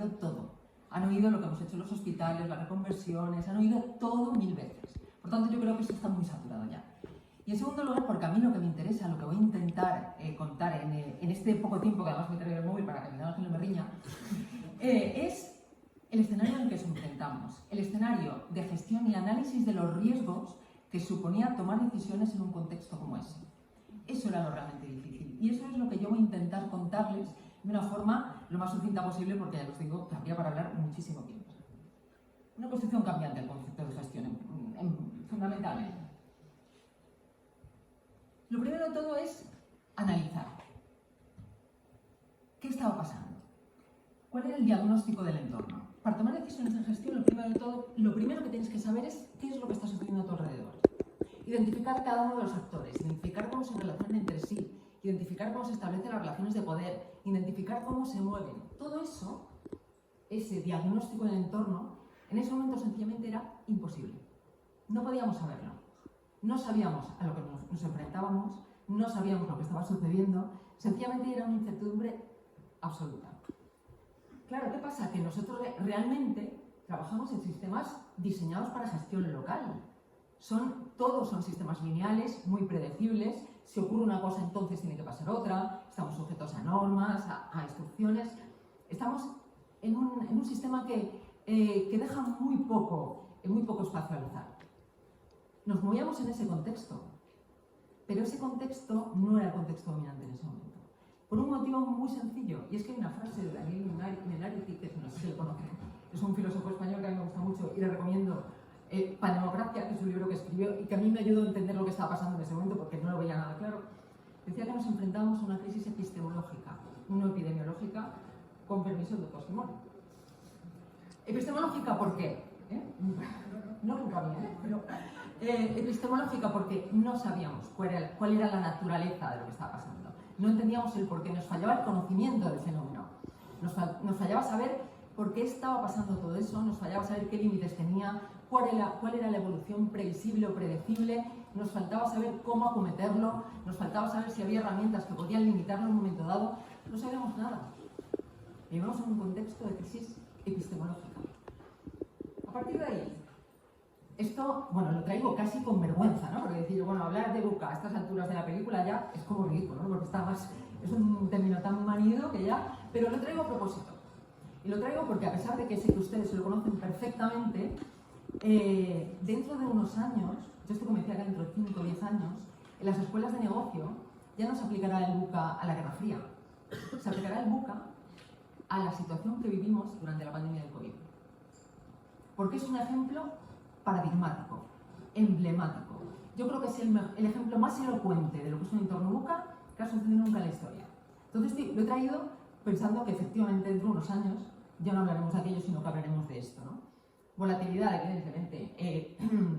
oído todo. Han oído lo que hemos hecho en los hospitales, las reconversiones, han oído todo 1000 veces. Por tanto, yo creo que eso está muy saturado ya. Y en segundo lugar, porque a mí lo que me interesa, lo que voy a intentar contar en este poco tiempo, que además me traigo el móvil para que mi Ángel no me riña, es el escenario en el que nos enfrentamos, el escenario de gestión y análisis de los riesgos que suponía tomar decisiones en un contexto como ese. Eso era lo realmente difícil. Y eso es lo que yo voy a intentar contarles de una forma lo más sucinta posible, porque ya os digo que habría para hablar muchísimo tiempo. Una construcción cambiante del concepto de gestión, fundamentalmente. Lo primero de todo es analizar. ¿Qué estaba pasando? ¿Cuál era el diagnóstico del entorno? Para tomar decisiones en gestión, lo primero que tienes que saber es qué es lo que está sucediendo a tu alrededor. Identificar cada uno de los actores, identificar cómo se relacionan entre sí, identificar cómo se establecen las relaciones de poder, identificar cómo se mueven. Todo eso, ese diagnóstico del entorno, en ese momento sencillamente era imposible. No podíamos saberlo. No sabíamos a lo que nos enfrentábamos, no sabíamos lo que estaba sucediendo, sencillamente era una incertidumbre absoluta. Claro, ¿qué pasa? Que nosotros realmente trabajamos en sistemas diseñados para gestión local. Todos son sistemas lineales, muy predecibles. Si ocurre una cosa, entonces tiene que pasar otra. Estamos sujetos a normas, a instrucciones. Estamos en un sistema que deja muy poco espacio al azar. Nos movíamos en ese contexto, pero ese contexto no era el contexto dominante en ese momento. Por un motivo muy sencillo, y es que hay una frase de Daniel Innerarity, que no sé si lo conocen, es un filósofo español que a mí me gusta mucho y le recomiendo Pandemocracia, que es un libro que escribió y que a mí me ayudó a entender lo que estaba pasando en ese momento porque no lo veía nada claro. Decía que nos enfrentábamos a una crisis epistemológica, no epidemiológica, con permiso del doctor Simón. Epistemológica, ¿por qué? No nunca bien, pero epistemológica porque no sabíamos cuál era la naturaleza de lo que estaba pasando. No entendíamos el por qué, nos fallaba el conocimiento del fenómeno. Nos fallaba saber por qué estaba pasando todo eso, nos fallaba saber qué límites tenía, cuál era la evolución previsible o predecible, nos faltaba saber cómo acometerlo, nos faltaba saber si había herramientas que podían limitarlo en un momento dado. No sabíamos nada. Vivimos en un contexto de crisis epistemológica. A partir de ahí, esto, lo traigo casi con vergüenza, ¿no? Porque decir, hablar de VUCA a estas alturas de la película ya es como ridículo, ¿no? Porque es un término tan manido que ya... Pero lo traigo a propósito. Y lo traigo porque a pesar de que sé que ustedes se lo conocen perfectamente, dentro de unos años, yo estoy convencida que dentro de 5 o 10 años, en las escuelas de negocio ya no se aplicará el VUCA a la Guerra Fría. Se aplicará el VUCA a la situación que vivimos durante la pandemia del COVID. Porque es un ejemplo paradigmático, emblemático. Yo creo que es el ejemplo más elocuente de lo que es un entorno VUCA que ha sucedido nunca en la historia. Entonces lo he traído pensando que efectivamente dentro de unos años ya no hablaremos de aquello, sino que hablaremos de esto, ¿no? Volatilidad, evidentemente.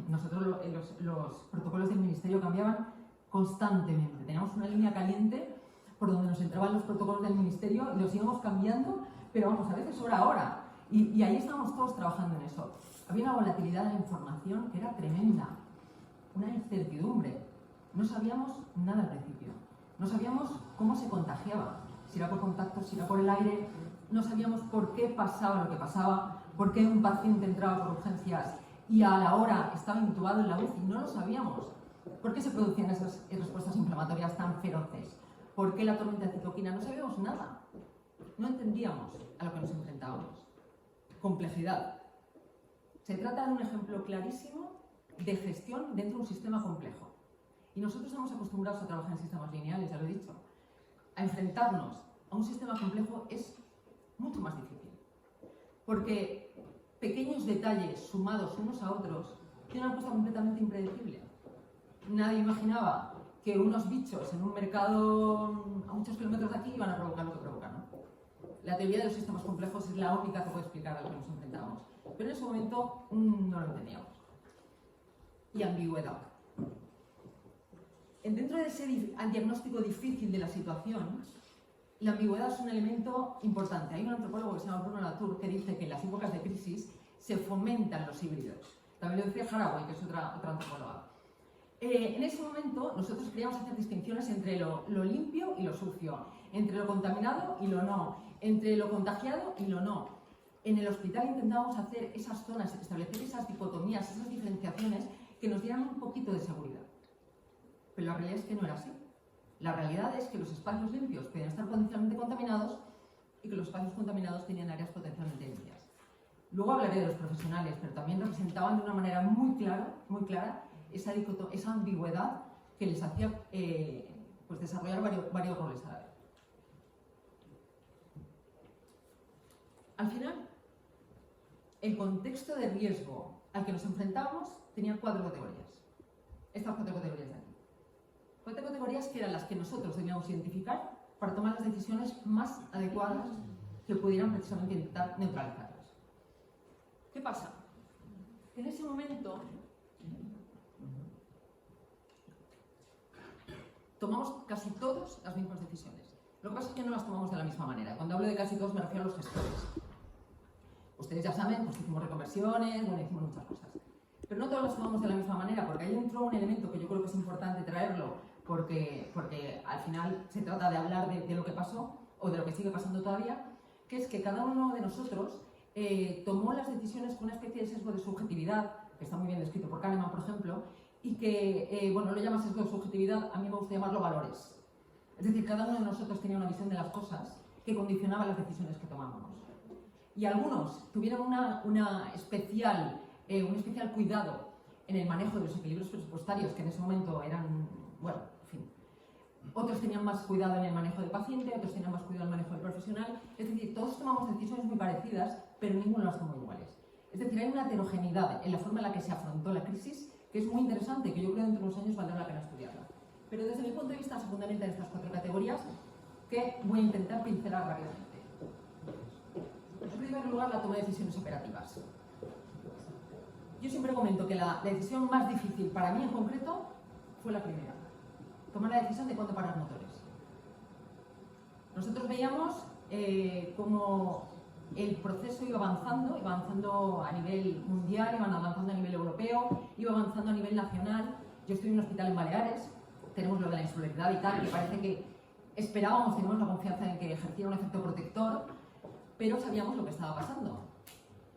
Nosotros los protocolos del Ministerio cambiaban constantemente. Teníamos una línea caliente por donde nos entraban los protocolos del Ministerio y los íbamos cambiando, pero a veces hora a hora. Y ahí estábamos todos trabajando en eso. Había una volatilidad de la información que era tremenda, una incertidumbre. No sabíamos nada al principio. No sabíamos cómo se contagiaba, si era por contacto, si era por el aire. No sabíamos por qué pasaba lo que pasaba, por qué un paciente entraba por urgencias y a la hora estaba intubado en la UCI. No lo sabíamos. ¿Por qué se producían esas respuestas inflamatorias tan feroces? ¿Por qué la tormenta de citoquina? No sabíamos nada. No entendíamos a lo que nos enfrentábamos. Complejidad. Se trata de un ejemplo clarísimo de gestión dentro de un sistema complejo. Y nosotros estamos acostumbrados a trabajar en sistemas lineales, ya lo he dicho. A enfrentarnos a un sistema complejo es mucho más difícil. Porque pequeños detalles sumados unos a otros tienen una cosa completamente impredecible. Nadie imaginaba que unos bichos en un mercado a muchos kilómetros de aquí iban a provocar lo que provocan, ¿no? La teoría de los sistemas complejos es la única que puede explicar a lo que nos enfrentábamos. Pero en ese momento no lo entendíamos. Y ambigüedad. Dentro de ese diagnóstico difícil de la situación, la ambigüedad es un elemento importante. Hay un antropólogo que se llama Bruno Latour que dice que en las épocas de crisis se fomentan los híbridos. También lo decía Haraway, que es otra antropóloga. En ese momento nosotros queríamos hacer distinciones entre lo limpio y lo sucio, entre lo contaminado y lo no, entre lo contagiado y lo no. En el hospital intentábamos hacer esas zonas, establecer esas dicotomías, esas diferenciaciones que nos dieran un poquito de seguridad. Pero la realidad es que no era así. La realidad es que los espacios limpios podían estar potencialmente contaminados y que los espacios contaminados tenían áreas potencialmente limpias. Luego hablaré de los profesionales, pero también representaban de una manera muy clara esa ambigüedad que les hacía pues desarrollar varios roles a la vez. Al final, el contexto de riesgo al que nos enfrentábamos tenía 4 categorías. Estas 4 categorías de aquí. 4 categorías que eran las que nosotros debíamos identificar para tomar las decisiones más adecuadas que pudieran precisamente intentar neutralizarlas. ¿Qué pasa? En ese momento tomamos casi todos las mismas decisiones. Lo que pasa es que no las tomamos de la misma manera. Cuando hablo de casi todos me refiero a los gestores. Ustedes ya saben, pues hicimos reconversiones, bueno, hicimos muchas cosas. Pero no todas las tomamos de la misma manera, porque ahí entró un elemento que yo creo que es importante traerlo, porque al final se trata de hablar de lo que pasó, o de lo que sigue pasando todavía, que es que cada uno de nosotros tomó las decisiones con una especie de sesgo de subjetividad, que está muy bien descrito por Kahneman, por ejemplo, y que, bueno, lo llama sesgo de subjetividad, a mí me gusta llamarlo valores. Es decir, cada uno de nosotros tenía una visión de las cosas que condicionaba las decisiones que tomábamos. Y algunos tuvieron un especial cuidado en el manejo de los equilibrios presupuestarios, que en ese momento eran, bueno, en fin. Otros tenían más cuidado en el manejo del paciente, otros tenían más cuidado en el manejo del profesional. Es decir, todos tomamos decisiones muy parecidas, pero ninguno las tomó iguales. Es decir, hay una heterogeneidad en la forma en la que se afrontó la crisis, que es muy interesante, que yo creo que dentro de unos años valdrá la pena estudiarla. Pero desde mi punto de vista se fundamenta en estas 4 categorías que voy a intentar pincelar rápidamente. En primer lugar, la toma de decisiones operativas. Yo siempre comento que la decisión más difícil para mí en concreto fue la primera. Tomar la decisión de cuándo parar motores. Nosotros veíamos cómo el proceso iba avanzando a nivel mundial, iba avanzando a nivel europeo, iba avanzando a nivel nacional. Yo estoy en un hospital en Baleares, tenemos lo de la insularidad y tal, que parece que esperábamos, teníamos la confianza en que ejerciera un efecto protector, pero sabíamos lo que estaba pasando.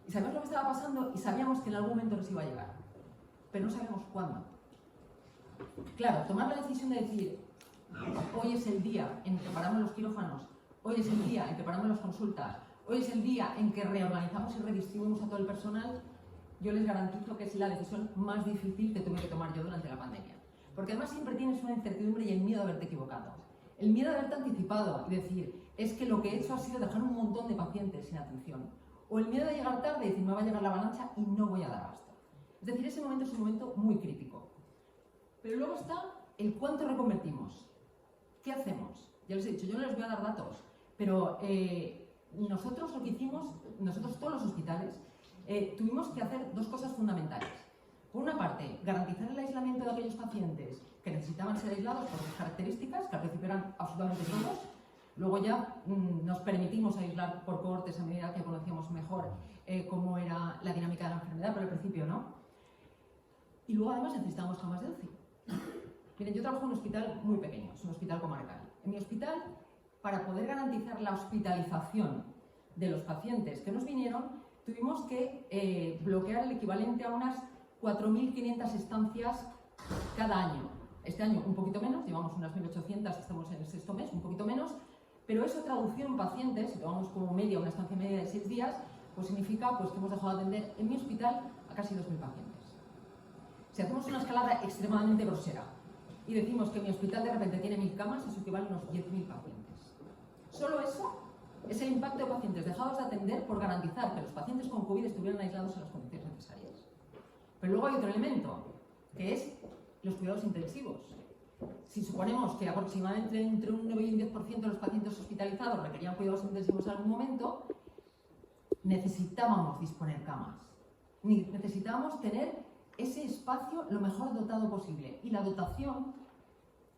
Y sabíamos lo que estaba pasando y sabíamos que en algún momento nos iba a llegar, pero no sabíamos cuándo. Claro, tomar la decisión de decir, hoy es el día en que paramos los quirófanos, hoy es el día en que paramos las consultas, hoy es el día en que reorganizamos y redistribuimos a todo el personal, yo les garantizo que es la decisión más difícil que tuve que tomar yo durante la pandemia. Porque además siempre tienes una incertidumbre y el miedo a haberte equivocado. El miedo a haberte anticipado y decir, es que lo que he hecho ha sido dejar un montón de pacientes sin atención. O el miedo a llegar tarde y decir, me va a llegar la avalancha y no voy a dar abasto. Es decir, ese momento es un momento muy crítico. Pero luego está el cuánto reconvertimos. ¿Qué hacemos? Ya les he dicho, yo no les voy a dar datos, pero nosotros lo que hicimos, nosotros todos los hospitales, tuvimos que hacer 2 cosas fundamentales. Por una parte, garantizar el aislamiento de aquellos pacientes que necesitaban ser aislados por sus características, que al principio eran absolutamente todos. Luego ya nos permitimos aislar por cohortes a medida que conocíamos mejor cómo era la dinámica de la enfermedad, pero al principio no. Y luego además necesitábamos camas de UCI. Miren, yo trabajo en un hospital muy pequeño, es un hospital comarcal. En mi hospital, para poder garantizar la hospitalización de los pacientes que nos vinieron, tuvimos que bloquear el equivalente a unas 4.500 estancias cada año. Este año un poquito menos, llevamos unas 1.800, estamos en el 6º mes, un poquito menos, pero eso traducido en pacientes, si tomamos como media una estancia media de 6 días, pues significa pues, que hemos dejado de atender en mi hospital a casi 2.000 pacientes. Si hacemos una escalada extremadamente grosera y decimos que mi hospital de repente tiene 1.000 camas, eso equivale a unos 10.000 pacientes. Solo eso es el impacto de pacientes dejados de atender por garantizar que los pacientes con COVID estuvieran aislados en las condiciones necesarias. Pero luego hay otro elemento, que es los cuidados intensivos. Si suponemos que aproximadamente entre un 9 y un 10% de los pacientes hospitalizados requerían cuidados intensivos en algún momento, necesitábamos disponer camas. Necesitábamos tener ese espacio lo mejor dotado posible. Y la dotación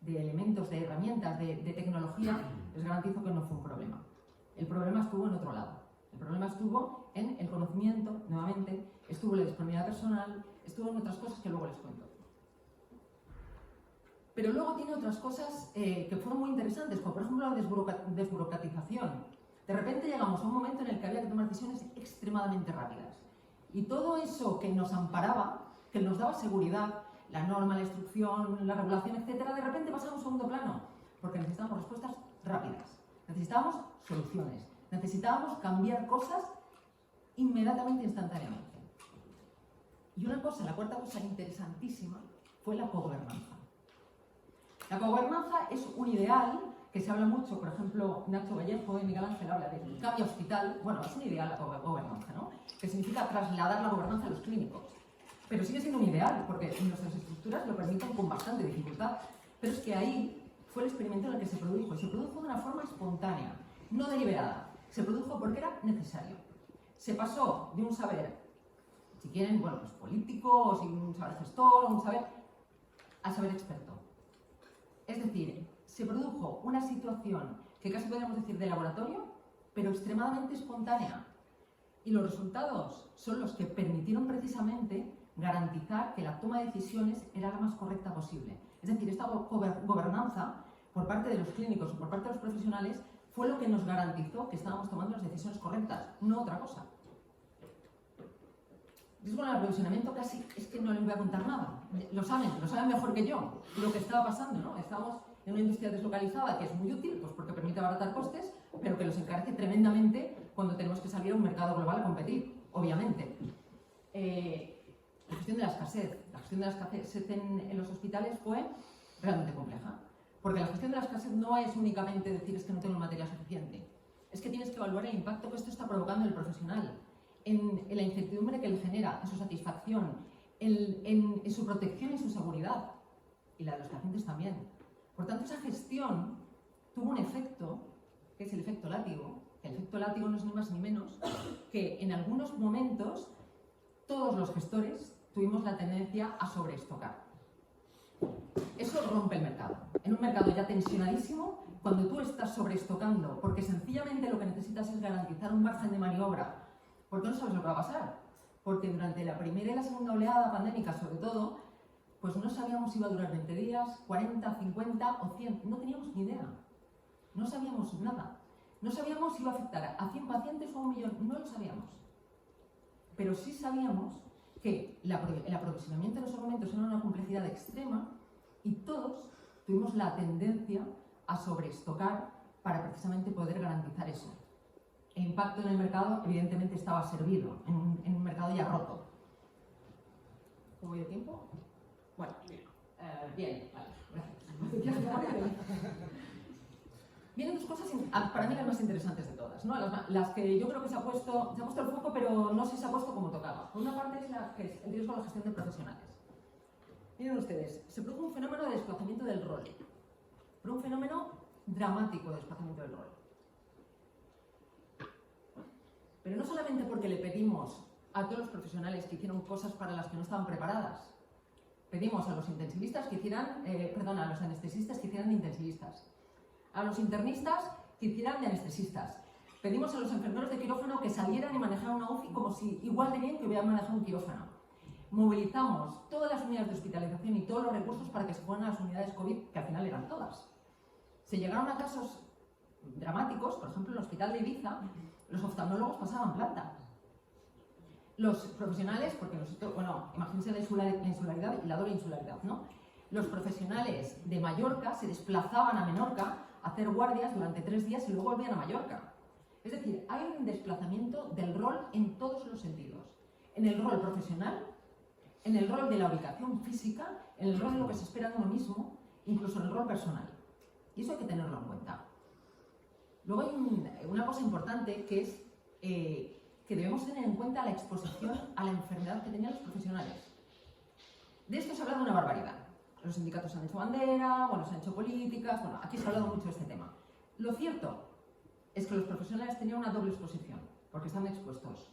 de elementos, de herramientas, de tecnología, les garantizo que no fue un problema. El problema estuvo en otro lado. El problema estuvo en el conocimiento, nuevamente, estuvo en la disponibilidad personal, estuvo en otras cosas que luego les cuento. Pero luego tiene otras cosas que fueron muy interesantes, como por ejemplo la desburocratización. De repente llegamos a un momento en el que había que tomar decisiones extremadamente rápidas. Y todo eso que nos amparaba, que nos daba seguridad, la norma, la instrucción, la regulación, etcétera, de repente pasa a un segundo plano, porque necesitábamos respuestas rápidas, necesitábamos soluciones, necesitábamos cambiar cosas inmediatamente, instantáneamente. Y una cosa, la cuarta cosa interesantísima, fue la cogobernanza. La cogobernanza es un ideal que se habla mucho, por ejemplo, Nacho Vallejo y Miguel Ángel habla de cambio hospital. Bueno, es un ideal la cogobernanza, ¿no? Que significa trasladar la gobernanza a los clínicos. Pero sigue siendo un ideal, porque nuestras estructuras lo permiten con bastante dificultad. Pero es que ahí fue el experimento en el que se produjo, y se produjo de una forma espontánea, no deliberada. Se produjo porque era necesario. Se pasó de un saber, si quieren, bueno, pues político, o sin un saber gestor, o un saber, a saber experto. Es decir, se produjo una situación que casi podríamos decir de laboratorio, pero extremadamente espontánea. Y los resultados son los que permitieron precisamente garantizar que la toma de decisiones era la más correcta posible. Es decir, esta gobernanza por parte de los clínicos o por parte de los profesionales fue lo que nos garantizó que estábamos tomando las decisiones correctas, no otra cosa. Con el aprovisionamiento casi es que no les voy a contar nada. Lo saben mejor que yo lo que estaba pasando, ¿no? Estamos en una industria deslocalizada que es muy útil, pues porque permite abaratar costes, pero que los encarece tremendamente cuando tenemos que salir a un mercado global a competir, obviamente. La gestión de la escasez. La gestión de la escasez en los hospitales fue realmente compleja. Porque la gestión de la escasez no es únicamente decir es que no tengo materia suficiente. Es que tienes que evaluar el impacto que esto está provocando en el profesional, en la incertidumbre que le genera, en su satisfacción, en su protección y su seguridad. Y la de los pacientes también. Por tanto, esa gestión tuvo un efecto, que es el efecto látigo. El efecto látigo no es ni más ni menos que en algunos momentos todos los gestores tuvimos la tendencia a sobreestocar. Eso rompe el mercado. En un mercado ya tensionadísimo, cuando tú estás sobreestocando, porque sencillamente lo que necesitas es garantizar un margen de maniobra, porque no sabes lo que va a pasar. Porque durante la primera y la segunda oleada pandémica, sobre todo, pues no sabíamos si iba a durar 20 días, 40, 50 o 100. No teníamos ni idea. No sabíamos nada. No sabíamos si iba a afectar a 100 pacientes o a 1 millón. No lo sabíamos. Pero sí sabíamos que el aprovisionamiento en esos momentos era una complejidad extrema y todos tuvimos la tendencia a sobreestocar para precisamente poder garantizar eso. El impacto en el mercado, evidentemente, estaba servido, en un mercado ya roto. ¿Cómo voy de tiempo? Bueno, bien, vale, gracias. Vienen dos cosas, para mí las más interesantes de todas, ¿no? Las que yo creo que se ha puesto el foco, pero no sé si se ha puesto como tocaba. Por una parte es el riesgo a la gestión de profesionales. Miren ustedes, se produjo un fenómeno de desplazamiento del rol, pero un fenómeno dramático de desplazamiento del rol. Pero no solamente porque le pedimos a todos los profesionales que hicieron cosas para las que no estaban preparadas. Pedimos a los intensivistas que hicieran, a los anestesistas que hicieran de intensivistas. A los internistas que hicieran de anestesistas. Pedimos a los enfermeros de quirófano que salieran y manejaran una UCI como si igual de bien que hubieran manejado un quirófano. Movilizamos todas las unidades de hospitalización y todos los recursos para que se fueran a las unidades COVID, que al final eran todas. Se llegaron a casos dramáticos, por ejemplo, en el hospital de Ibiza, los oftalmólogos pasaban planta. Los profesionales, porque nosotros, bueno, imagínense la insularidad y la doble insularidad, ¿no? Los profesionales de Mallorca se desplazaban a Menorca a hacer guardias durante 3 días y luego volvían a Mallorca. Es decir, hay un desplazamiento del rol en todos los sentidos. En el rol profesional, en el rol de la ubicación física, en el rol de lo que se espera de uno mismo, incluso en el rol personal. Y eso hay que tenerlo en cuenta. Luego hay una cosa importante que es que debemos tener en cuenta la exposición a la enfermedad que tenían los profesionales. De esto se ha hablado una barbaridad. Los sindicatos han hecho bandera, bueno, se han hecho políticas, bueno, aquí se ha hablado mucho de este tema. Lo cierto es que los profesionales tenían una doble exposición, porque estaban expuestos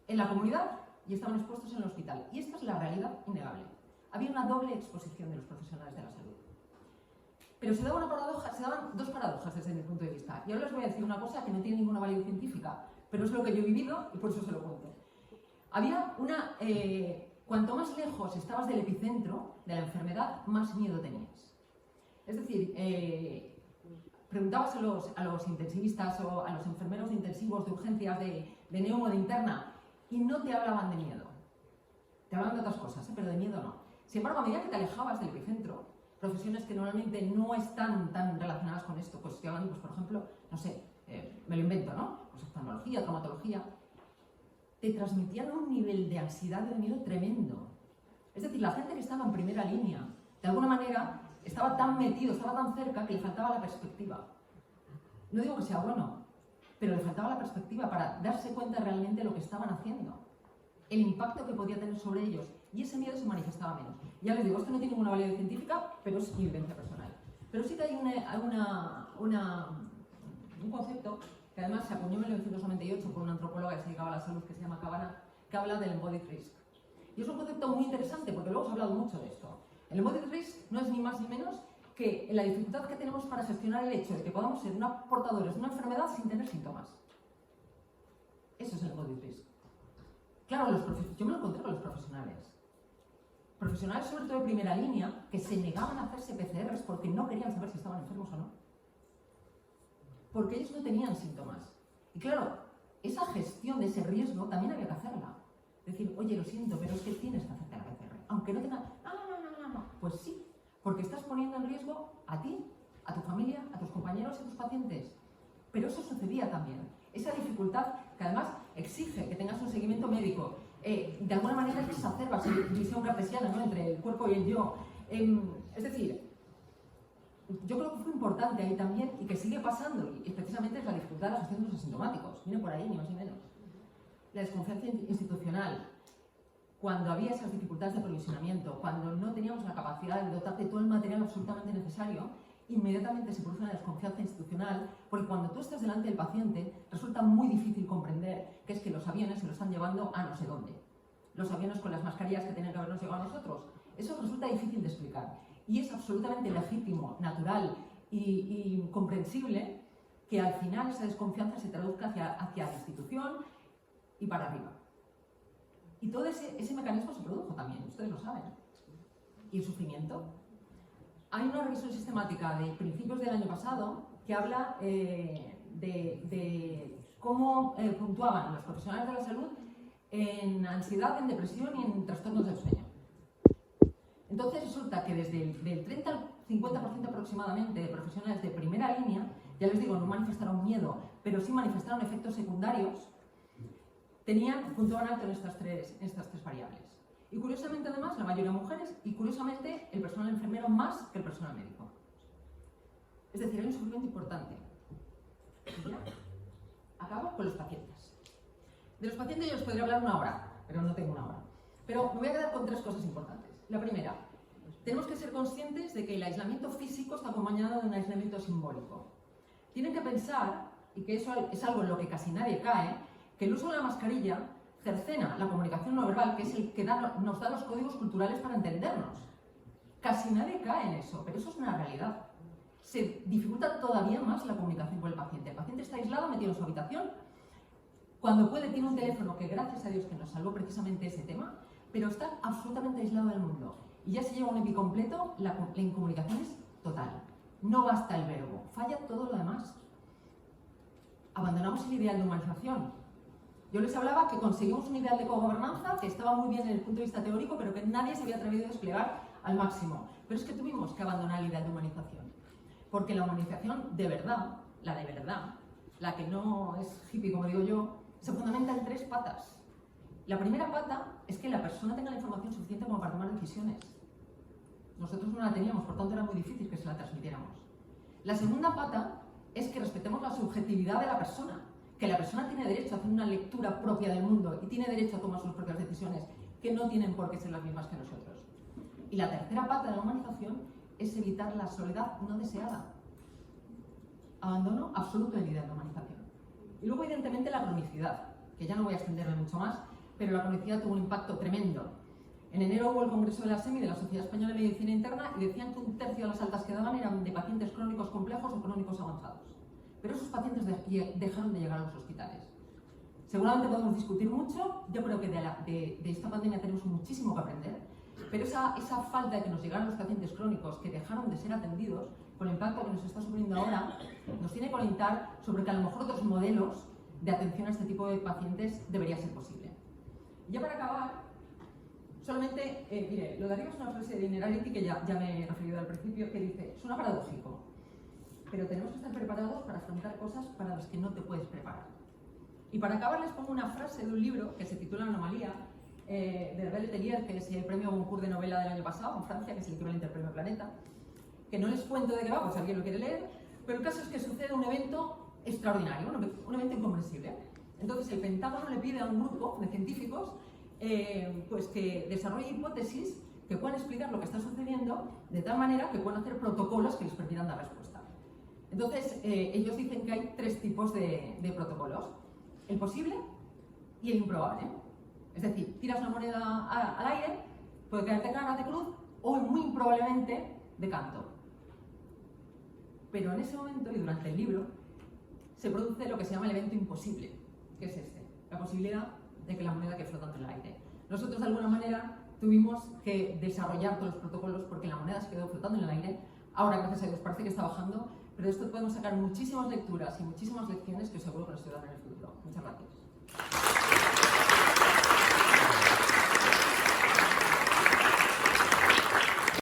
en la comunidad y estaban expuestos en el hospital. Y esta es la realidad innegable. Había una doble exposición de los profesionales de la salud. Pero se daban dos paradojas desde mi punto de vista. Y ahora les voy a decir una cosa que no tiene ninguna validez científica, pero es lo que yo he vivido y por eso se lo cuento. Había una... cuanto más lejos estabas del epicentro de la enfermedad, más miedo tenías. Es decir, preguntabas a los intensivistas o a los enfermeros de intensivos, de urgencias, de de neumo, de interna, y no te hablaban de miedo. Te hablaban de otras cosas, pero de miedo no. Sin embargo, a medida que te alejabas del epicentro, profesiones que normalmente no están tan relacionadas con esto, pues estoy hablando, pues, por ejemplo, no sé, me lo invento, ¿no? Pues oftalmología, traumatología, te transmitían un nivel de ansiedad y de miedo tremendo. Es decir, la gente que estaba en primera línea, de alguna manera, estaba tan metido, estaba tan cerca que le faltaba la perspectiva. No digo que sea bueno, pero le faltaba la perspectiva para darse cuenta realmente de lo que estaban haciendo, el impacto que podía tener sobre ellos, y ese miedo se manifestaba menos. Ya les digo, esto no tiene ninguna validez científica, pero es mi vivencia personal. Pero sí que hay un concepto que además se acuñó en 1998 por una antropóloga que se dedicaba a la salud, que se llama Cabana, que habla del embodied risk. Y es un concepto muy interesante porque luego se ha hablado mucho de esto. El embodied risk no es ni más ni menos que la dificultad que tenemos para gestionar el hecho de que podamos ser portadores de una enfermedad sin tener síntomas. Eso es el embodied risk. Claro, yo me lo encontré con los profesionales. Profesionales, sobre todo de primera línea, que se negaban a hacerse PCRs porque no querían saber si estaban enfermos o no. Porque ellos no tenían síntomas. Y claro, esa gestión de ese riesgo también había que hacerla. Decir, oye, lo siento, pero es que tienes que hacerte la PCR. Aunque no tenga... No. Pues sí, porque estás poniendo en riesgo a ti, a tu familia, a tus compañeros y a tus pacientes. Pero eso sucedía también. Esa dificultad que además exige que tengas un seguimiento médico. De alguna manera exacerba esa visión cartesiana, ¿no?, entre el cuerpo y el yo. Es decir, yo creo que fue importante ahí también y que sigue pasando, y precisamente es la dificultad de la gestión de los asintomáticos. Viene por ahí, ni más ni menos. La desconfianza institucional. Cuando había esas dificultades de aprovisionamiento, cuando no teníamos la capacidad de dotar de todo el material absolutamente necesario, inmediatamente se produce una desconfianza institucional, porque cuando tú estás delante del paciente, resulta muy difícil comprender que es que los aviones se lo están llevando a no sé dónde. Los aviones con las mascarillas que tenían que habernos llegado a nosotros. Eso resulta difícil de explicar. Y es absolutamente legítimo, natural y comprensible que al final esa desconfianza se traduzca hacia la institución y para arriba. Y todo ese mecanismo se produjo también, ustedes lo saben. ¿Y el sufrimiento? Hay una revisión sistemática de principios del año pasado que habla de cómo puntuaban los profesionales de la salud en ansiedad, en depresión y en trastornos del sueño. Entonces resulta que desde el 30 al 50% aproximadamente de profesionales de primera línea, ya les digo, no manifestaron miedo, pero sí manifestaron efectos secundarios, puntuaban alto en estas tres variables. Y curiosamente, además, la mayoría mujeres, y curiosamente, el personal enfermero más que el personal médico. Es decir, hay un sufrimiento importante. Acabo con los pacientes. De los pacientes yo les podría hablar una hora, pero no tengo una hora. Pero me voy a quedar con tres cosas importantes. La primera, tenemos que ser conscientes de que el aislamiento físico está acompañado de un aislamiento simbólico. Tienen que pensar, y que eso es algo en lo que casi nadie cae, que el uso de la mascarilla cercena la comunicación no verbal, que es el que nos da los códigos culturales para entendernos. Casi nadie cae en eso, pero eso es una realidad. Se dificulta todavía más la comunicación con el paciente. El paciente está aislado, metido en su habitación. Cuando puede, tiene un teléfono que, gracias a Dios, que nos salvó precisamente ese tema, pero está absolutamente aislado del mundo. Y ya se llega a un EPI completo, la incomunicación es total. No basta el verbo, falla todo lo demás. Abandonamos el ideal de humanización. Yo les hablaba que conseguimos un ideal de cogobernanza que estaba muy bien desde el punto de vista teórico, pero que nadie se había atrevido a desplegar al máximo. Pero es que tuvimos que abandonar el ideal de humanización. Porque la humanización de verdad, la que no es hippie, como digo yo, se fundamenta en tres patas. La primera pata es que la persona tenga la información suficiente como para tomar decisiones. Nosotros no la teníamos, por tanto era muy difícil que se la transmitiéramos. La segunda pata es que respetemos la subjetividad de la persona. Que la persona tiene derecho a hacer una lectura propia del mundo y tiene derecho a tomar sus propias decisiones, que no tienen por qué ser las mismas que nosotros. Y la tercera pata de la humanización es evitar la soledad no deseada. Abandono absoluto del ideal de humanización. Y luego, evidentemente, la cronicidad, que ya no voy a extenderme mucho más, pero la cronicidad tuvo un impacto tremendo. En enero hubo el Congreso de la SEMI, de la Sociedad Española de Medicina Interna, y decían que un tercio de las altas que daban eran de pacientes crónicos complejos o crónicos avanzados. Pero esos pacientes dejaron de llegar a los hospitales. Seguramente podemos discutir mucho, yo creo que de esta pandemia tenemos muchísimo que aprender, pero esa falta de que nos llegaran los pacientes crónicos que dejaron de ser atendidos, con el impacto que nos está sufriendo ahora, nos tiene que orientar sobre que a lo mejor otros modelos de atención a este tipo de pacientes debería ser posible. Y ya para acabar, solamente, mire, lo de arriba es una frase de Innerarity que ya me he referido al principio, que dice, suena paradójico, pero tenemos que estar preparados para afrontar cosas para las que no te puedes preparar. Y para acabar les pongo una frase de un libro que se titula Anomalía, de Hervé Letellier, que es el premio Goncourt de novela del año pasado en Francia, que es el equivalente al premio Planeta, que no les cuento de qué va, pues si alguien lo quiere leer, pero el caso es que sucede un evento extraordinario, un evento incomprensible. Entonces el Pentágono le pide a un grupo de científicos pues que desarrolle hipótesis que puedan explicar lo que está sucediendo de tal manera que puedan hacer protocolos que les permitan dar respuesta. Entonces ellos dicen que hay tres tipos de protocolos: el posible y el improbable. Es decir, tiras una moneda al aire, puede caerte cara de cruz o muy improbablemente de canto. Pero en ese momento y durante el libro se produce lo que se llama el evento imposible, que es este, la posibilidad de que la moneda quede flotando en el aire. Nosotros de alguna manera tuvimos que desarrollar todos los protocolos porque la moneda se quedó flotando en el aire. Ahora, gracias a Dios, parece que está bajando, pero de esto podemos sacar muchísimas lecturas y muchísimas lecciones que seguro que nos ayudarán en el futuro. Muchas gracias.